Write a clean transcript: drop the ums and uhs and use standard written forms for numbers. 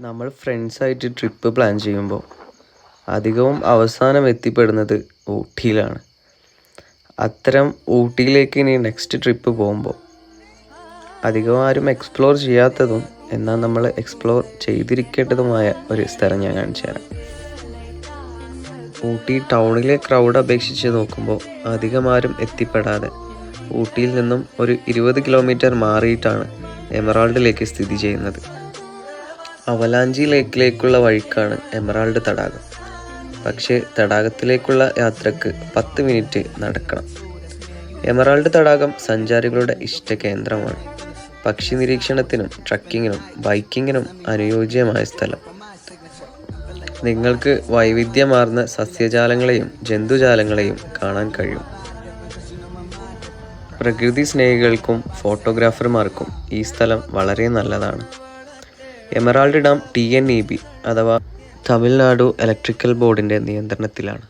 നമ്മൾ ഫ്രണ്ട്സായിട്ട് trip plan ചെയ്യുമ്പോൾ അധികവും അവസാനം എത്തിപ്പെടുന്നത് ഊട്ടിയിലാണ്. അത്തരം ഊട്ടിയിലേക്ക് ഇനി നെക്സ്റ്റ് ട്രിപ്പ് പോകുമ്പോൾ അധികം ആരും എക്സ്പ്ലോർ ചെയ്യാത്തതും എന്നാൽ നമ്മൾ എക്സ്പ്ലോർ ചെയ്തിരിക്കേണ്ടതുമായ ഒരു സ്ഥലം ഞാൻ കാണിച്ചു തരാം. ഊട്ടി ടൗണിലെ ക്രൗഡ് അപേക്ഷിച്ച് നോക്കുമ്പോൾ അധികം ആരും എത്തിപ്പെടാതെ ഊട്ടിയിൽ നിന്നും ഒരു 20 കിലോമീറ്റർ മാറിയിട്ടാണ് എമറാൾഡിലേക്ക് സ്ഥിതി ചെയ്യുന്നത്. അവലാഞ്ചി ലേക്കിലേക്കുള്ള വഴിക്കാണ് എമറാൾഡ് തടാകം. പക്ഷേ തടാകത്തിലേക്കുള്ള യാത്രക്ക് 10 മിനിറ്റ് നടക്കണം. എമറാൾഡ് തടാകം സഞ്ചാരികളുടെ ഇഷ്ടകേന്ദ്രമാണ്. പക്ഷി നിരീക്ഷണത്തിനും ട്രക്കിങ്ങിനും ബൈക്കിങ്ങിനും അനുയോജ്യമായ സ്ഥലം. നിങ്ങൾക്ക് വൈവിധ്യമാർന്ന സസ്യജാലങ്ങളെയും ജന്തുജാലങ്ങളെയും കാണാൻ കഴിയും. പ്രകൃതി സ്നേഹികൾക്കും ഫോട്ടോഗ്രാഫർമാർക്കും ഈ സ്ഥലം വളരെ നല്ലതാണ്. എമറാൾഡ് ഡാം TNEB അഥവാ തമിഴ്നാടു ഇലക്ട്രിക്കൽ ബോർഡിൻ്റെ നിയന്ത്രണത്തിലാണ്.